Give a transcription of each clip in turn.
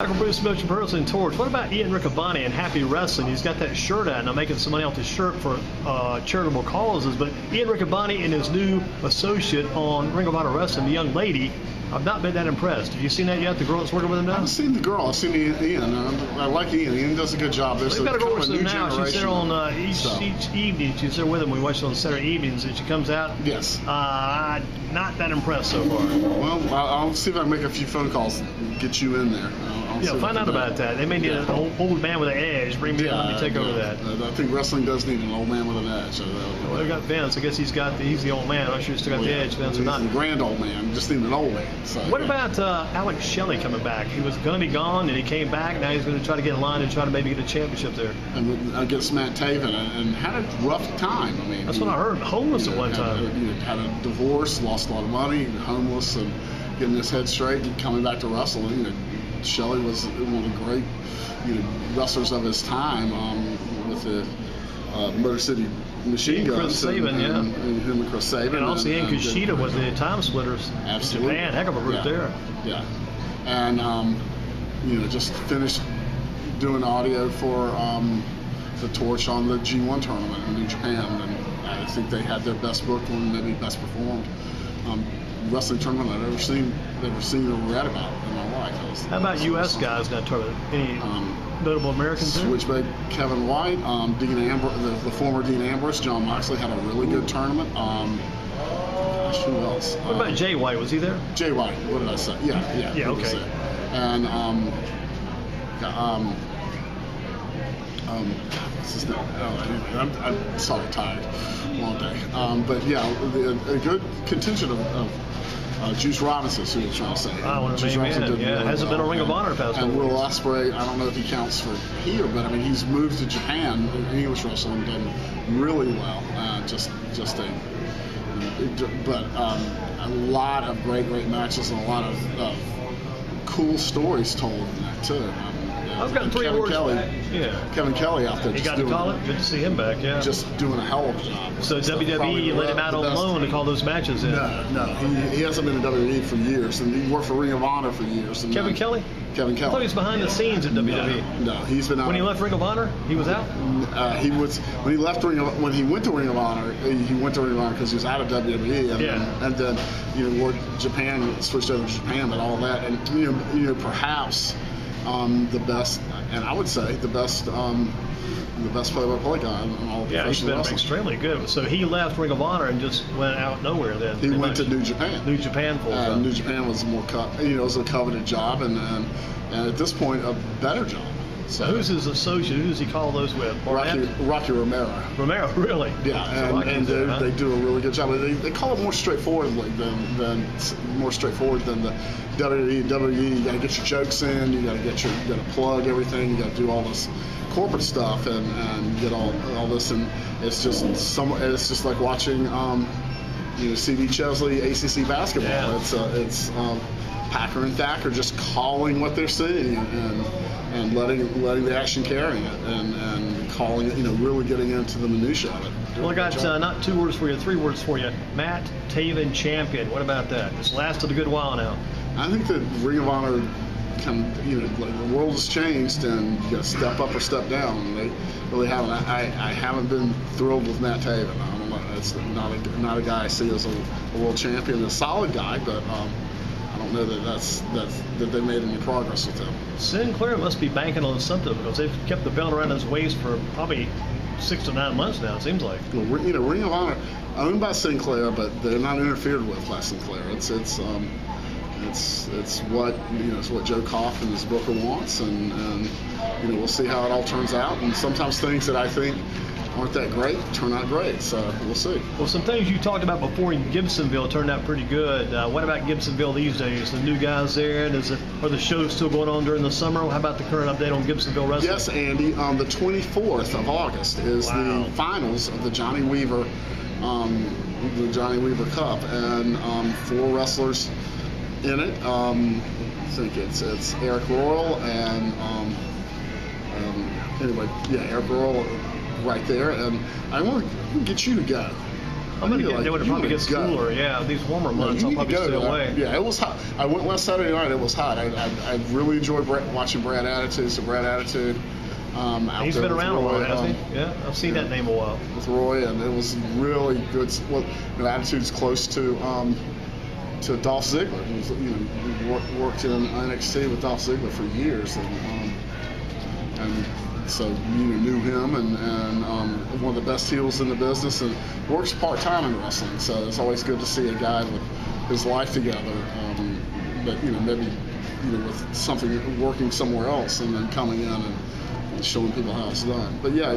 Michael Bruce, Motion Pro Wrestling Torch. What about Ian Riccaboni and Happy Wrestling? He's got that shirt out now, making some money off the shirt for charitable causes. But Ian Riccaboni and his new associate on Ring of Honor Wrestling, the young lady, I've not been that impressed. Have you seen that yet? The girl that's working with him now? I haven't seen the girl. I've seen Ian. I like Ian. Ian does a good job. They've got a girl with him now. She's there on each evening. She's there with him. We watch it on Saturday evenings, and she comes out. Yes. Not that impressed so far. Well, I'll see if I can make a few phone calls and get you in there. Find out about that. They may need an old man with an edge. Bring me in. Let me take over that. I think wrestling does need an old man with an edge. Well, they got Vince. I guess he's the old man. I'm not sure he's still got the edge, Vince, or not. He's the grand old man. Just need an old man. So, what about Alex Shelley coming back? He was going to be gone, and he came back. Now he's going to try to get in line and try to maybe get a championship there. And against Matt Taven, and had a rough time. I mean, that's what I heard. Homeless at one time. Had a divorce, lost a lot of money, homeless, and getting his head straight and coming back to wrestling. Shelley was one of the great wrestlers of his time with the Motor City Machine Guns. Chris Sabin, and him and Chris Sabin. And also Ian Kushida was the Time Splitters. Absolutely. Japan, heck of a group there. Yeah. And, just finished doing audio for the Torch on the G1 tournament in New Japan. And I think they had their best booked one, maybe best performed wrestling tournament I've ever seen or read about in my life. How about U.S. guys in that tournament? Any notable Americans there? Switchblade Kevin White, Dean Ambrose, the former Dean Ambrose, John Moxley had a really good tournament. Who else? What about Jay White? Was he there? Jay White. What did I say? Yeah. Okay. And what's his name? I'm sorry, tired. Long day. But yeah, a good contingent of Juice Robinson, who you're trying to say. Juice Robinson did really hasn't been a Ring of Honor past. And Will Ospreay, I don't know if he counts for here, but I mean he's moved to Japan. English wrestling, done really well. A lot of great matches and a lot of cool stories told in that too. I've got 3 awards. Kevin Kelly out there. He got to call it. Good to see him back. Yeah. Just doing a hell of a job. So WWE let him out on loan to call those matches in. No, he hasn't been in WWE for years, and he worked for Ring of Honor for years. And Kevin Kelly. I thought he was behind the scenes at WWE. No, he's been out. When he left Ring of Honor, he was out. He was when he left when he went to Ring of Honor. He went to Ring of Honor because he was out of WWE, and then Japan switched over to Japan, and all that, and perhaps. The best, and I would say the best play-by-play guy in all of professional he's been wrestling. Extremely good. So he left Ring of Honor and just went out nowhere. Then he went to New Japan. New Japan full time. New Japan was more it was a coveted job, and at this point a better job. So who's his associate? Who does he call those with? Rocky Romero. Romero, really? Yeah, and they do a really good job. They call it more straightforward than the WWE. You got to get your jokes in. You got to plug everything. You got to do all this corporate stuff and get all this. And it's just like watching C.B. Chesley ACC basketball. Yeah. It's Packer and Thacker just calling what they're seeing and letting the action carry it and calling it, really getting into the minutia of it. Well, I got not 2 words for you, 3 words for you. Matt Taven champion. What about that? It's lasted a good while now. I think that Ring of Honor the world has changed and you got to step up or step down. And they really haven't. I haven't been thrilled with Matt Taven. I don't know. It's not a guy I see as a world champion. A solid guy, but I don't know that they made any progress with him. Sinclair must be banking on something because they've kept the belt around his waist for probably 6 to 9 months now. It seems like. Well, Ring of Honor owned by Sinclair, but they're not interfered with by Sinclair. It's what Joe Koff and his booker wants, and we'll see how it all turns out. And sometimes things that I think aren't that great turn out great, so we'll see. Well, some things you talked about before in Gibsonville turned out pretty good. What about Gibsonville these days? The new guys there, are the shows still going on during the summer? How about the current update on Gibsonville wrestling? Yes, Andy. The 24th of August is the finals of the Johnny Weaver Cup, and 4 wrestlers in it. I think it's Eric Royal and Eric Royal right there, and I want to get you to go. I'm going to get when it probably gets cooler. Yeah, these warmer months, I'll probably stay away. Yeah, it was hot. I went last Saturday night. It was hot. I really enjoyed watching Brad Attitude. So Brad Attitude. He's been around a while, hasn't he? Yeah, I've seen that name a while. With Roy, and it was really good. Well, Attitude's close to Dolph Ziggler. He was, worked in NXT with Dolph Ziggler for years, and so knew him, and one of the best heels in the business, and works part-time in wrestling. So it's always good to see a guy with his life together, but maybe with something working somewhere else, and then coming in and showing people how it's done. But yeah,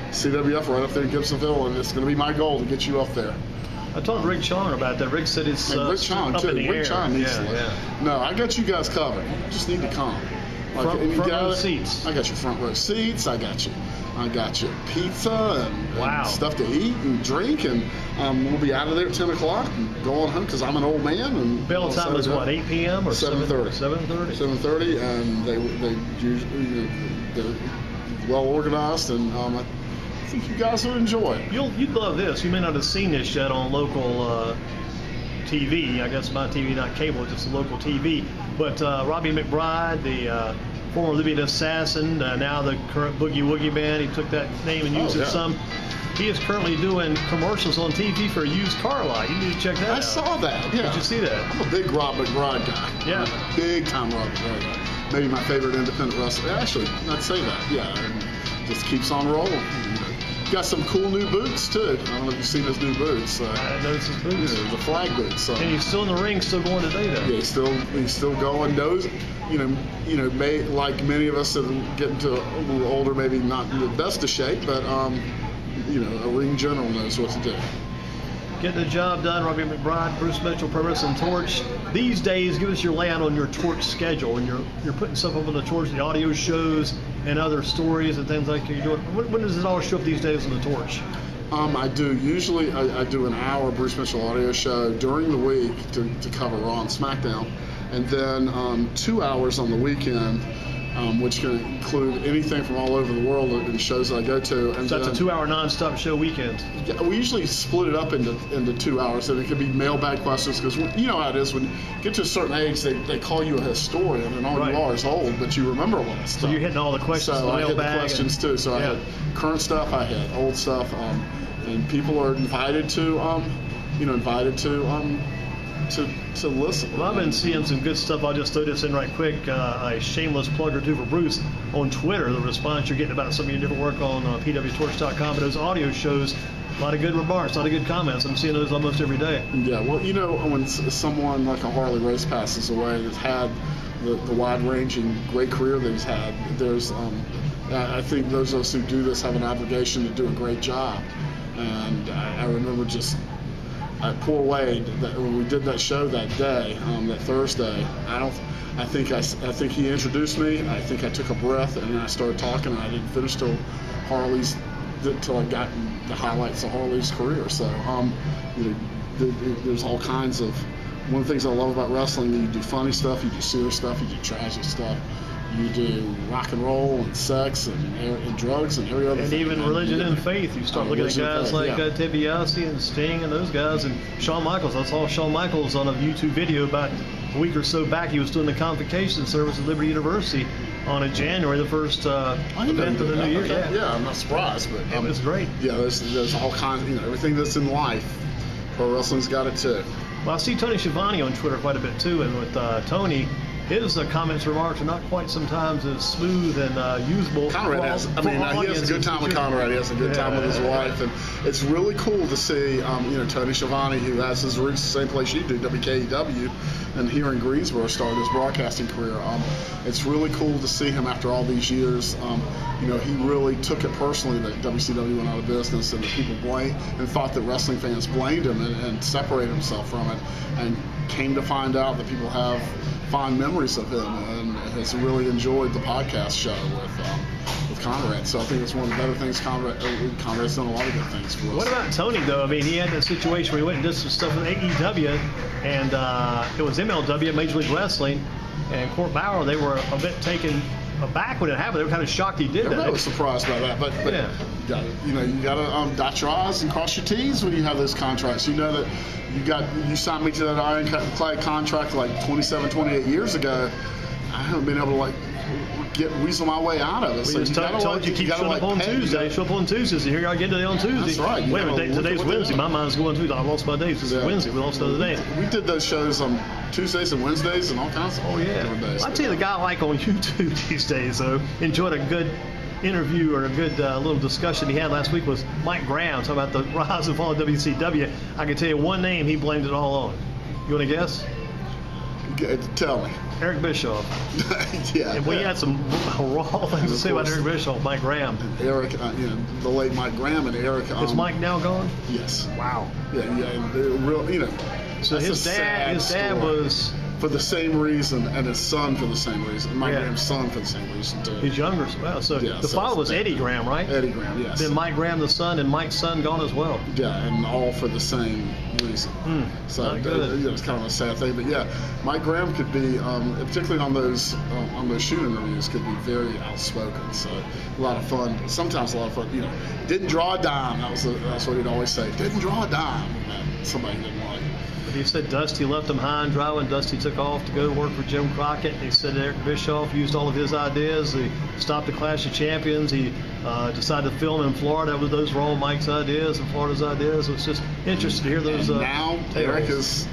CWF right up there in Gibsonville, and it's going to be my goal to get you up there. I talked to Rick Chong about that. Rick said it's Rick Chong up too. in the Rick air. Chong needs to. Yeah. No, I got you guys covered. You just need to come. Front row seats. I got your front row seats. I got you pizza and stuff to eat and drink, and we'll be out of there at 10 o'clock and go on home because I'm an old man. And bell time is what, 8 p.m. or 7:30? 7:30. 7:30, and they usually they're well organized, and I think you guys will enjoy it. You'd love this. You may not have seen this yet on local TV. I guess my TV, not cable, just local TV. But Robbie McBride, the former Libyan Assassin, now the current Boogie Woogie Man, he took that name and used it some. He is currently doing commercials on TV for a used car lot. You need to check that out. I saw that. Yeah. Did you see that? I'm a big Rob McBride guy. Yeah. Big time Rob McBride guy. Maybe my favorite independent wrestler. Actually, I'd say that. Yeah. And just keeps on rolling. Got some cool new boots too. I don't know if you've seen his new boots. I noticed his boots. The flag boots. So. And he's still in the ring, still going today, though. Yeah, he's still going. Knows, like many of us that are getting to a little older, maybe not in the best of shape, but a ring general knows what to do. Getting the job done. Robbie McBride, Bruce Mitchell, Pro Wrestling Torch. These days, give us your layout on your Torch schedule. And you're putting stuff up on the Torch, the audio shows and other stories and things like that. You're doing. When does it all show up these days on the Torch? I do. Usually, I do an hour Bruce Mitchell audio show during the week to cover Raw and SmackDown, and then 2 hours on the weekend. Which can include anything from all over the world and shows that I go to. And so that's a 2-hour non-stop show weekend. Yeah, we usually split it up into 2 hours, and it could be mailbag questions because you know how it is when you get to a certain age, they call you a historian, and all you are is old, but you remember a lot of stuff. So you're hitting all the questions. So I hit the questions too. So I had current stuff, I had old stuff, and people are invited to listen. Well, I've been seeing some good stuff. I'll just throw this in right quick. A shameless plug or two for Bruce on Twitter. The response you're getting about some of your different work on pwtorch.com. But those audio shows, a lot of good remarks, a lot of good comments. I'm seeing those almost every day. Yeah, well, when someone like a Harley Race passes away that's had the wide-ranging, great career that he's had, there's, I think those of us who do this have an obligation to do a great job. And I remember just poor Wade, when we did that show that day, that Thursday, I think he introduced me. I think I took a breath and then I started talking, and I didn't finish till I got the highlights of Harley's career. So there's all kinds of. One of the things I love about wrestling, you do funny stuff, you do serious stuff, you do tragic stuff. You do rock and roll and sex and drugs and every other and thing. even religion and faith. You start looking at guys like Ted DiBiase and Sting and those guys, and Shawn Michaels. I saw Shawn Michaels on a YouTube video about a week or so back. He was doing the convocation service at Liberty University on January, the first event of the new year. Yeah, I'm not surprised, but it was great. Yeah, there's all kinds. Everything that's in life, pro wrestling's got it too. Well, I see Tony Schiavone on Twitter quite a bit too, and with Tony. His comments, remarks are not quite sometimes as smooth and usable. Conrad he has a good time with Conrad. He has a good time with his wife, and it's really cool to see, Tony Schiavone, who has his roots the same place you do, WKEW, and here in Greensboro started his broadcasting career. It's really cool to see him after all these years. He really took it personally that WCW went out of business, and that people thought that wrestling fans blamed him and separated himself from it, and came to find out that people have fond memories of him and has really enjoyed the podcast show with Conrad. So I think it's one of the better things. Conrad's done a lot of good things for us. What about Tony, though? I mean, he had that situation where he went and did some stuff with AEW, and it was MLW, Major League Wrestling, and Court Bauer. They were a bit taken back when it happened. They were kind of shocked he did that. I was surprised by that, but yeah. You got to dot your I's and cross your T's when you have those contracts. You know that you signed me to that ironclad contract like 27, 28 years ago. I haven't been able to weasel my way out of it. So you keep showing up on Tuesday. Show up on Tuesdays, and here you are again today on Tuesday. That's right. Wait a minute, today's Wednesday. My mind's going through. I lost my days. This is Wednesday. We lost the other day. We did those shows on Tuesdays and Wednesdays and all kinds of different days. I tell you, the guy I like on YouTube these days, though, enjoyed a good interview or a good little discussion he had last week was Mike Graham talking about the rise and fall of WCW. I can tell you one name he blamed it all on. You want to guess? Tell me. Eric Bischoff. Yeah. And we had some raw things to say about Eric Bischoff, Mike Graham. Eric, the late Mike Graham and Eric. Is Mike now gone? Yes. Wow. Yeah, and they're real, So his dad was for the same reason, and his son for the same reason. Mike Graham's son for the same reason too. He's younger. Well, so the father was Eddie Graham, right? Eddie Graham, yes. Then Mike Graham, the son, and Mike's son gone as well. Yeah, and all for the same reason. So it's kind of a sad thing, but yeah, Mike Graham could be, particularly on those shoot interviews, could be very outspoken. So a lot of fun. Sometimes a lot of fun. Didn't draw a dime. That's what he'd always say. Didn't draw a dime. Somebody didn't like. He said Dusty left him high and dry when Dusty took off to go to work for Jim Crockett. He said Eric Bischoff used all of his ideas. He stopped the Clash of Champions. He decided to film in Florida. Those were all Mike's ideas and Florida's ideas. It's just interesting to hear those. And now Eric is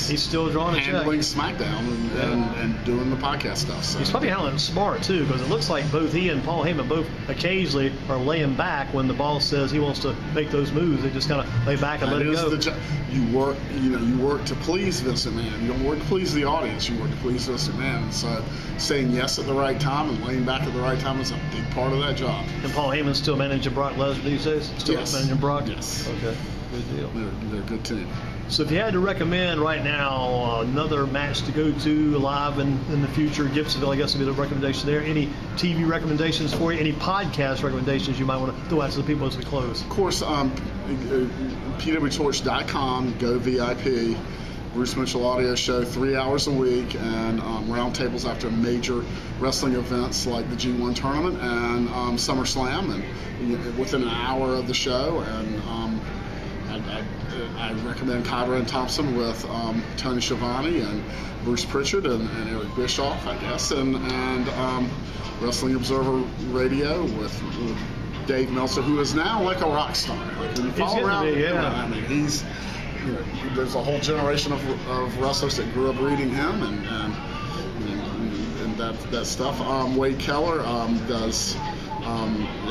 he's still drawing handling a check. SmackDown and doing the podcast stuff. So. He's probably handling it smart too, because it looks like both he and Paul Heyman both occasionally are laying back when the boss says he wants to make those moves. They just kind of lay back and let it go. You work to please Vince McMahon. You don't work to please the audience. You work to please Vince McMahon. And so saying yes at the right time and laying back at the right time is a big part of that job. And Paul Heyman's still managing Brock Lesnar these days? Still managing Brock? Yes. Okay. Good deal. They're a good team. So if you had to recommend right now another match to go to live in the future, Gibsonville, I guess would be the recommendation there. Any TV recommendations for you? Any podcast recommendations you might want to throw out to the people as we close? Of course, pwtorch.com, go VIP. Bruce Mitchell audio show 3 hours a week, and roundtables after major wrestling events like the G1 tournament and SummerSlam, and within an hour of the show. And I recommend Conrad and Thompson with Tony Schiavone and Bruce Pritchard and Eric Bischoff, I guess, and Wrestling Observer Radio with Dave Meltzer, who is now like a rock star. Like when you follow around, I mean, he's. There's a whole generation of wrestlers that grew up reading him and that stuff. Wade Keller does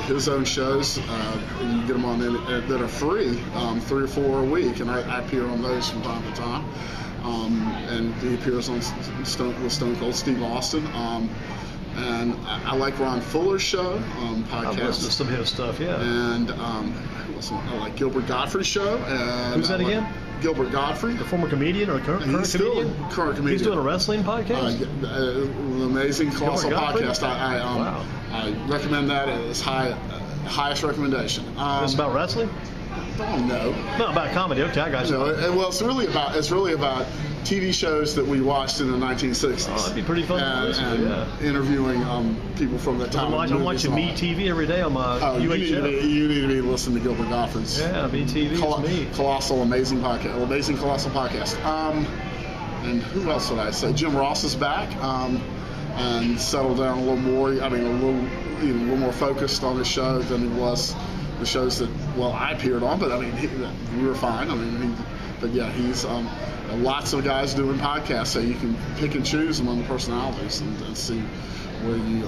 his own shows. You get them on that are free, 3 or 4 a week, and I appear on those from time to time. And he appears on with Stone Cold Steve Austin. And I like Ron Fuller's show, podcast. I've listened to some of his stuff, yeah. And I like Gilbert Gottfried's show. And who's that again? Gilbert Gottfried. The former comedian or current comedian? Current comedian. He's doing a wrestling podcast? The Amazing Colossal Podcast. I recommend that as highest recommendation. It's about wrestling? Oh, no. No, about comedy. Okay, I got you. No, well, it's really about TV shows that we watched in the 1960s. Oh, that'd be pretty fun to listen to, interviewing people from that time. I'm watching MeTV every day on my you need to be listening to Gilbert Gottfried's. Yeah, MeTV is me. Colossal Amazing Podcast. Amazing Colossal Podcast. And who else would I say? Jim Ross is back and settled down a little more. I mean, a little more focused on his show than he was the shows that I appeared on. But I mean, we were fine. I mean, he's lots of guys doing podcasts, so you can pick and choose among the personalities and see where you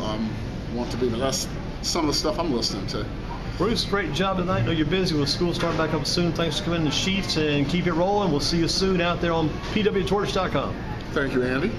want to be. But that's some of the stuff I'm listening to. Bruce, great job tonight. I know you're busy with school starting back up soon. Thanks for coming in the sheets and keep it rolling. We'll see you soon out there on pwtorch.com. Thank you, Andy.